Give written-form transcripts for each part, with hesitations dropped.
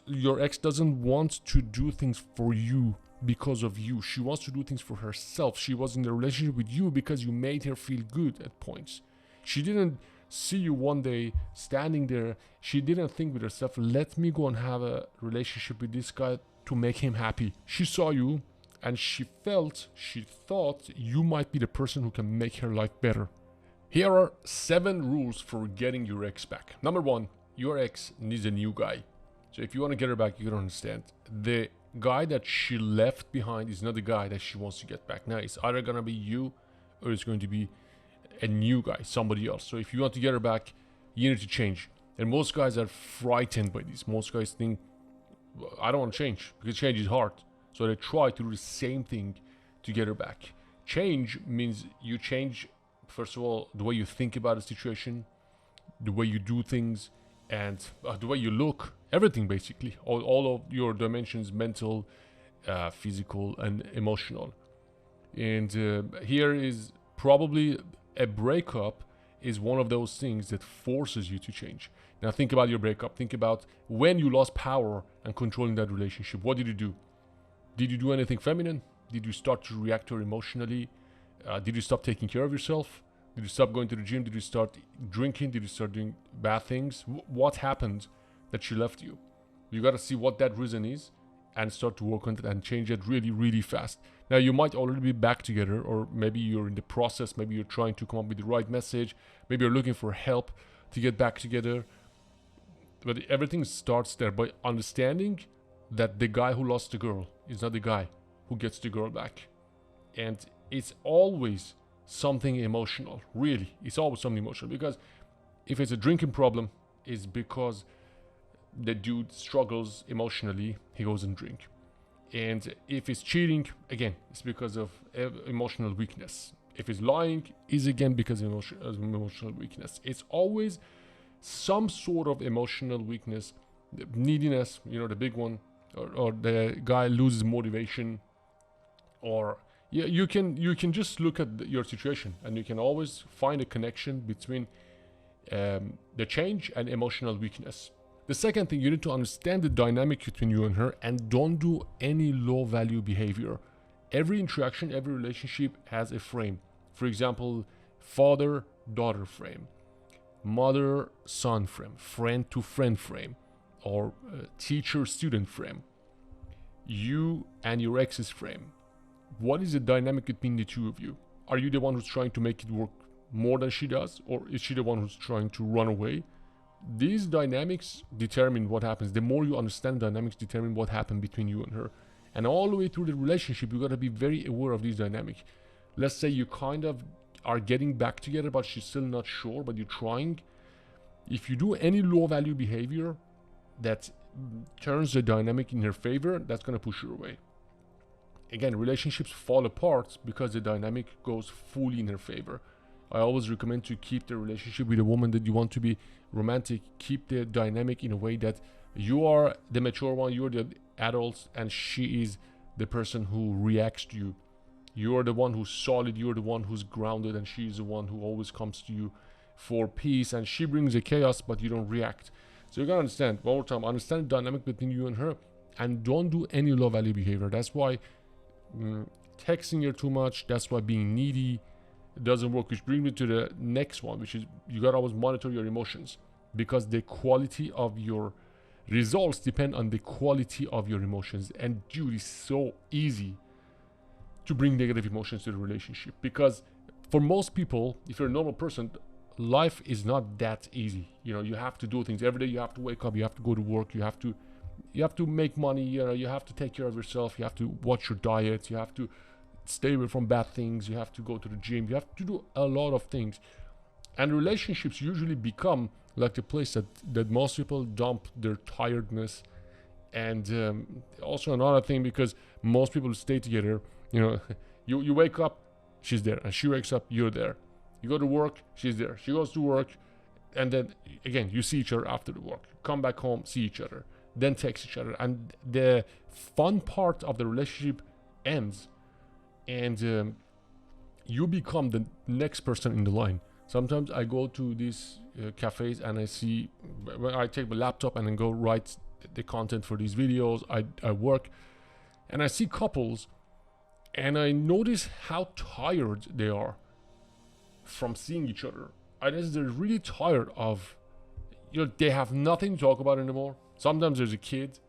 your ex doesn't want to do things for you because of you. She wants to do things for herself. She was in a relationship with you because you made her feel good at points. She didn't see you one day standing there. She didn't think with herself, let me go and have a relationship with this guy to make him happy. She saw you and she thought you might be the person who can make her life better. Here are 7 rules for getting your ex back. Number 1, your ex needs a new guy. So if you want to get her back, you gotta understand the guy that she left behind is not the guy that she wants to get back. Now it's either gonna be you or it's going to be a new guy, somebody else. So if you want to get her back, you need to change. And most guys are frightened by this. Most guys think, I don't want to change because change is hard. So they try to do the same thing to get her back. Change means you change, first of all, the way you think about a situation, the way you do things, and the way you look. Everything basically. All of your dimensions, mental, physical, and emotional. And here is probably a breakup is one of those things that forces you to change. Now think about your breakup. Think about when you lost power and control in that relationship. What did you do? Did you do anything feminine? Did you start to react to her emotionally? Did you stop taking care of yourself? Did you stop going to the gym? Did you start drinking? Did you start doing bad things? What happened that she left you? You got to see what that reason is and start to work on it and change it really, really fast. Now, you might already be back together, or maybe you're in the process. Maybe you're trying to come up with the right message. Maybe you're looking for help to get back together. But everything starts there by understanding that the guy who lost the girl is not the guy who gets the girl back. And it's always something emotional. Really, it's always something emotional. Because if it's a drinking problem, it's because the dude struggles emotionally, he goes and drink. And if it's cheating, again, it's because of emotional weakness. If it's lying, it's again because of emotional weakness. It's always some sort of emotional weakness, neediness, the big one, or the guy loses motivation, or you can just look at your situation and you can always find a connection between the change and emotional weakness. The second thing, you need to understand the dynamic between you and her and don't do any low value behavior. Every interaction, every relationship has a frame. For example, father-daughter frame, mother-son frame, friend-to-friend frame, or teacher-student frame, you and your ex's frame. What is the dynamic between the two of you? Are you the one who's trying to make it work more than she does, or is she the one who's trying to run away? These dynamics determine what happens. The more you understand dynamics, determine what happened between you and her. And all the way through the relationship, you got to be very aware of these dynamics. Let's say you kind of are getting back together, but she's still not sure, but you're trying. If you do any low value behavior that turns the dynamic in her favor, that's going to push her away. Again, relationships fall apart because the dynamic goes fully in her favor. I always recommend to keep the relationship with a woman that you want to be romantic. Keep the dynamic in a way that you are the mature one, you're the adult, and she is the person who reacts to you. You're the one who's solid, you're the one who's grounded, and she's the one who always comes to you for peace, and she brings the chaos, but you don't react. So you gotta understand, one more time, understand the dynamic between you and her, and don't do any low value behavior. That's why texting her too much, that's why being needy doesn't work. Which brings me to the next one, which is you gotta always monitor your emotions, because the quality of your results depend on the quality of your emotions. And dude, it's so easy to bring negative emotions to the relationship, because for most people, if you're a normal person, life is not that easy. You have to do things every day. You have to wake up, you have to go to work, you have to make money, you have to take care of yourself, you have to watch your diet, you have to stay away from bad things, you have to go to the gym, you have to do a lot of things. And relationships usually become like the place that most people dump their tiredness. And also another thing, because most people stay together, you wake up, she's there, and she wakes up, you're there. You go to work, she's there, she goes to work, and then again you see each other after the work, come back home, see each other, then text each other, and the fun part of the relationship ends, and you become the next person in the line. Sometimes I go to these cafes and I see, I take my laptop and then go write the content for these videos. I work and I see couples and I notice how tired they are from seeing each other. I notice they're really tired of, they have nothing to talk about anymore. Sometimes there's a kid,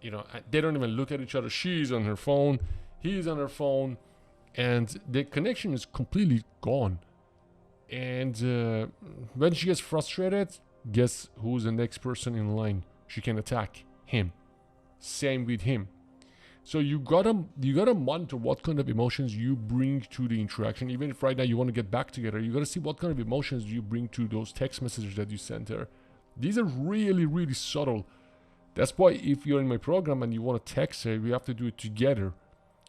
they don't even look at each other. She's on her phone, he's on her phone, and the connection is completely gone. And when she gets frustrated, guess who's the next person in line? She can attack him. Same with him. So you gotta monitor what kind of emotions you bring to the interaction. Even if right now you want to get back together, you gotta see what kind of emotions you bring to those text messages that you sent her. These are really, really subtle. That's why if you're in my program and you want to text her, we have to do it together.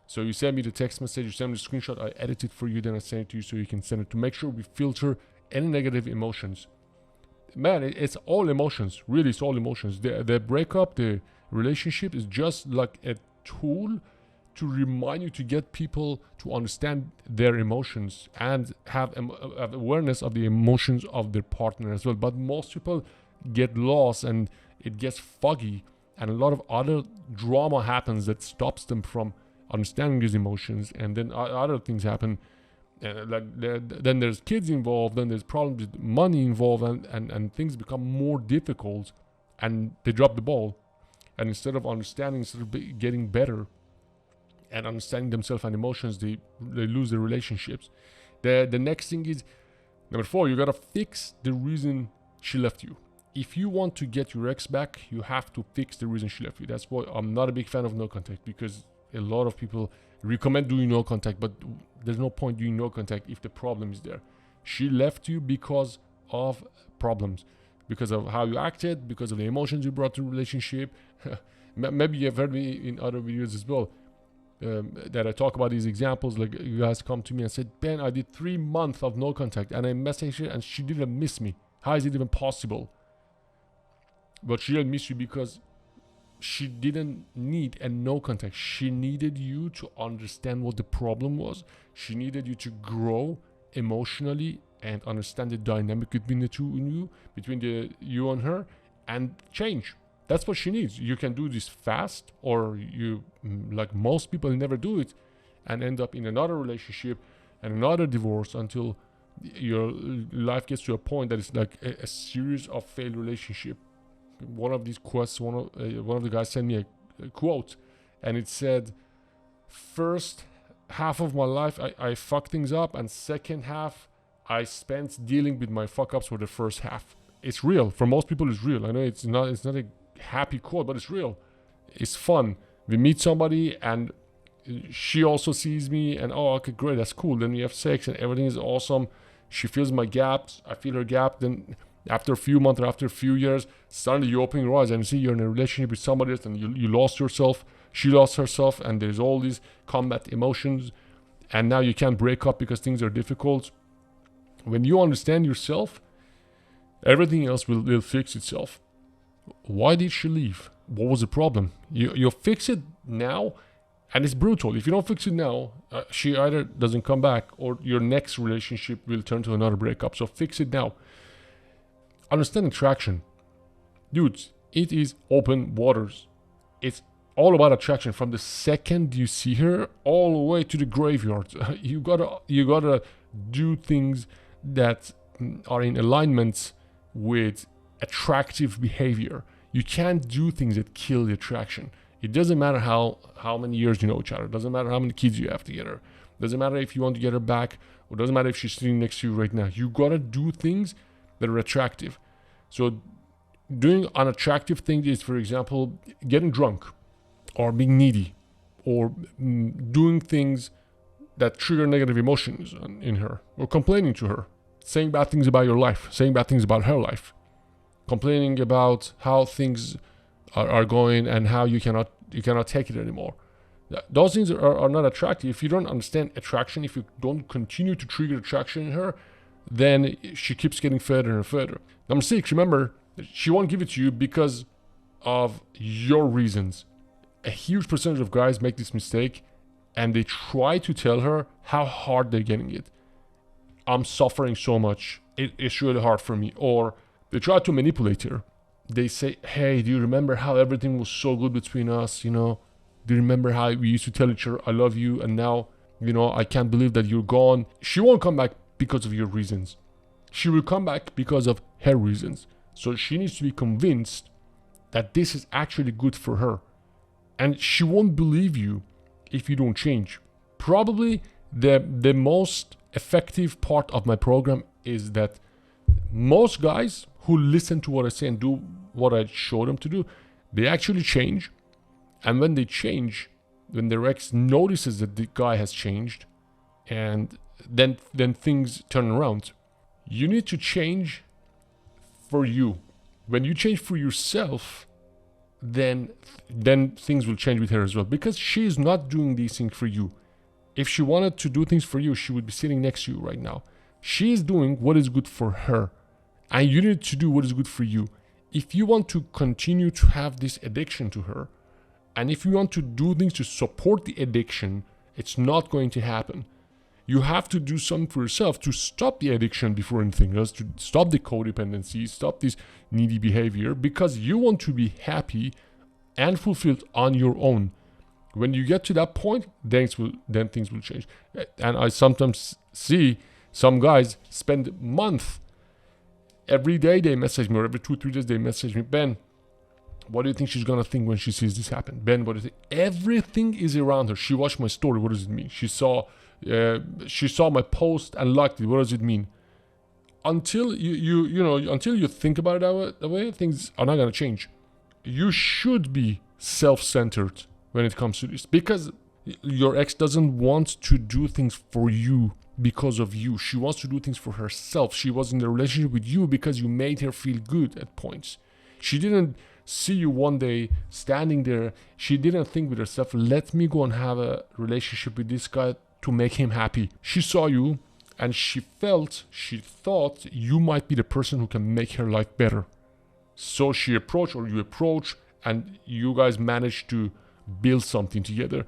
So you send me the text message, you send me the screenshot, I edit it for you, then I send it to you so you can send it, to make sure we filter any negative emotions. Man, it's all emotions. Really, it's all emotions. The breakup, the relationship is just like a tool to remind you, to get people to understand their emotions and have awareness of the emotions of their partner as well. But most people get lost and it gets foggy, and a lot of other drama happens that stops them from understanding these emotions, and then other things happen. Then there's kids involved, then there's problems with money involved, and things become more difficult, and they drop the ball. And instead of understanding, instead of getting better and understanding themselves and emotions, they lose their relationships. The next thing is, number 4, you gotta fix the reason she left you. If you want to get your ex back, you have to fix the reason she left you. That's why I'm not a big fan of no contact, because a lot of people recommend doing no contact, but there's no point doing no contact if the problem is there. She left you because of problems, because of how you acted, because of the emotions you brought to the relationship. Maybe you've heard me in other videos as well, that I talk about these examples. Like, you guys come to me and said, Ben, I did 3 months of no contact and I messaged her and she didn't miss me. How is it even possible? But she didn't miss you because she didn't need a no contact. She needed you to understand what the problem was. She needed you to grow emotionally and understand the dynamic between the two in you, between you and her, and change. That's what she needs. You can do this fast, or you, like most people, never do it and end up in another relationship and another divorce until your life gets to a point that it's like a series of failed relationship. One of these quotes, one of the guys sent me a quote, and it said, first half of my life I fucked things up, and second half I spent dealing with my fuck ups for the first half. It's real. For most people, it's real. I know it's not a happy quote, but it's real. It's fun. We meet somebody and she also sees me, and oh, okay, great, that's cool. Then we have sex and everything is awesome. She feels my gaps, I feel her gap. Then after a few months or after a few years, suddenly you open your eyes and see you're in a relationship with somebody else, and you lost yourself, she lost herself, and there's all these combat emotions, and now you can't break up because things are difficult. When you understand yourself, everything else will fix itself. Why did she leave? What was the problem? You fix it now, and it's brutal. If you don't fix it now, she either doesn't come back or your next relationship will turn to another breakup. So fix it now. Understand attraction. Dudes, it is open waters. It's all about attraction. From the second you see her all the way to the graveyard. You gotta do things that are in alignment with attractive behavior. You can't do things that kill the attraction. It doesn't matter how many years you know each other. It doesn't matter how many kids you have together. It doesn't matter if you want to get her back, or it doesn't matter if she's sitting next to you right now. You gotta do things that are attractive. So doing unattractive things is, for example, getting drunk, or being needy, or doing things that trigger negative emotions in her, or complaining to her, saying bad things about your life, saying bad things about her life, complaining about how things are going and how you cannot take it anymore. Those things are not attractive. If you don't understand attraction, if you don't continue to trigger attraction in her, then she keeps getting further and further. Number 6, remember, she won't give it to you because of your reasons. A huge percentage of guys make this mistake, and they try to tell her how hard they're getting it. I'm suffering so much. It's really hard for me. Or they try to manipulate her. they say, hey, do you remember how everything was so good between us? You know, do you remember how we used to tell each other, I love you, and now, you know, I can't believe that you're gone. She won't come back because of your reasons. She will come back because of her reasons. So she needs to be convinced that this is actually good for her. And she won't believe you if you don't change. Probably the most effective part of my program is that most guys who listen to what I say and do what I show them to do, they actually change. And when they change, when their ex notices that the guy has changed, and then things turn around. You need to change for you. When you change for yourself, then things will change with her as well, because she is not doing these things for you. If she wanted to do things for you, she would be sitting next to you right now. She is doing what is good for her, and you need to do what is good for you. If you want to continue to have this addiction to her, and if you want to do things to support the addiction, it's not going to happen. You have to do something for yourself to stop the addiction before anything else, to stop the codependency, stop this needy behavior, because you want to be happy and fulfilled on your own. When you get to that point, then things will change. And I sometimes see some guys spend months. Every day they message me, or every 2-3 days they message me, Ben, what do you think she's gonna think when she sees this happen? Ben, what do you think? Everything is around her. She watched my story. What does it mean? She saw my post and liked it. What does it mean? Until until you think about it that way, things are not gonna change. You should be self-centered when it comes to this, because your ex doesn't want to do things for you because of you. She wants to do things for herself. She was in a relationship with you because you made her feel good at points. She didn't see you one day standing there. She didn't think with herself, let me go and have a relationship with this guy to make him happy. She saw you and she thought you might be the person who can make her life better. So she approached, or you approach, and you guys managed to build something together.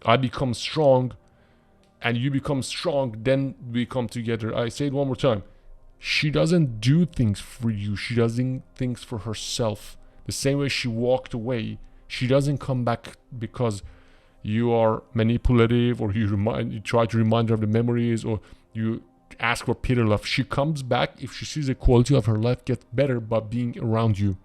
I become strong and you become strong, then we come together. I say it one more time. She doesn't do things for you. She does things for herself. The same way she walked away, she doesn't come back because you are manipulative, or you try to remind her of the memories, or you ask for pity love. She comes back if she sees the quality of her life get better by being around you.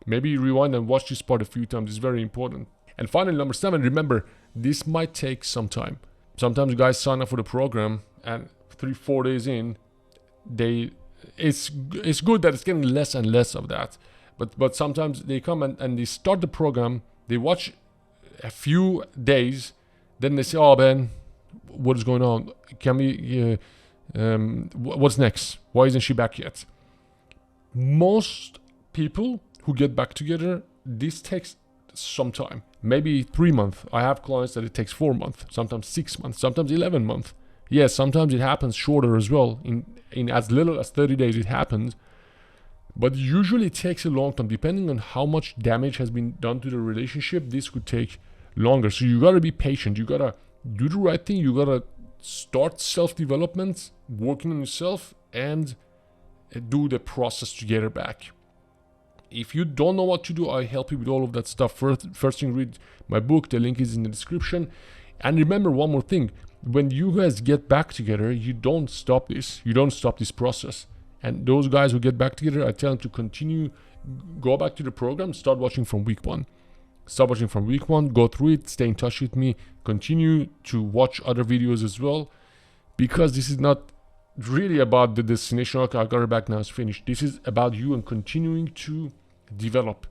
Maybe rewind and watch this part a few times. It's very important. And finally, number 7, remember, this might take some time. Sometimes guys sign up for the program and 3-4 days in, it's good that it's getting less and less of that. But sometimes they come and they start the program, they watch a few days, then they say, oh Ben, what is going on? Can we, what's next? Why isn't she back yet? Most people who get back together, this takes some time. Maybe 3 months. I have clients that it takes 4 months, sometimes 6 months, sometimes 11 months. Yes, sometimes it happens shorter as well. In as little as 30 days it happens. But usually it takes a long time. Depending on how much damage has been done to the relationship, this could take longer. So you gotta be patient. You gotta do the right thing. You gotta start self-development, working on yourself, and do the process to get her back. If you don't know what to do, I help you with all of that stuff. First thing, read my book. The link is in the description. And remember one more thing. When you guys get back together, you don't stop this. You don't stop this process. And those guys who get back together, I tell them to continue, go back to the program, start watching from week 1. Start watching from week 1, go through it, stay in touch with me, continue to watch other videos as well, because this is not really about the destination. Okay, I got her back, now it's finished. This is about you and continuing to develop.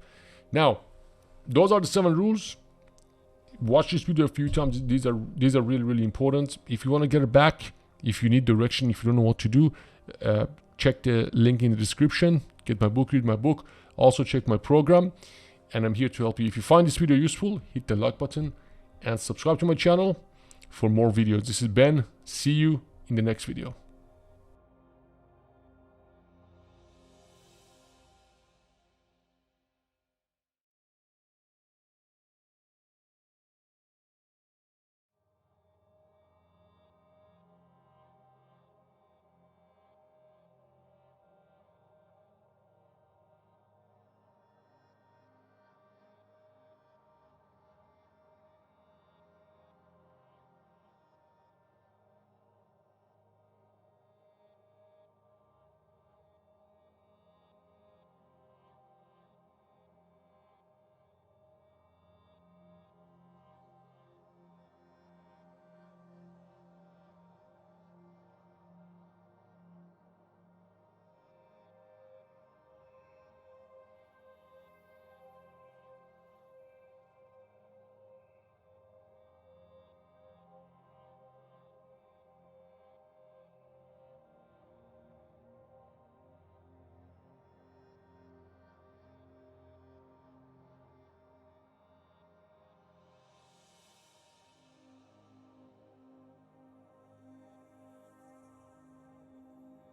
Now, those are the 7 rules. Watch this video a few times. These are really, really important. If you want to get her back, if you need direction, if you don't know what to do, check the link in the description. Get my book, read my book. Also check my program, and I'm here to help you. If you find this video useful, hit the like button and subscribe to my channel for more videos. This is Ben. See you in the next video.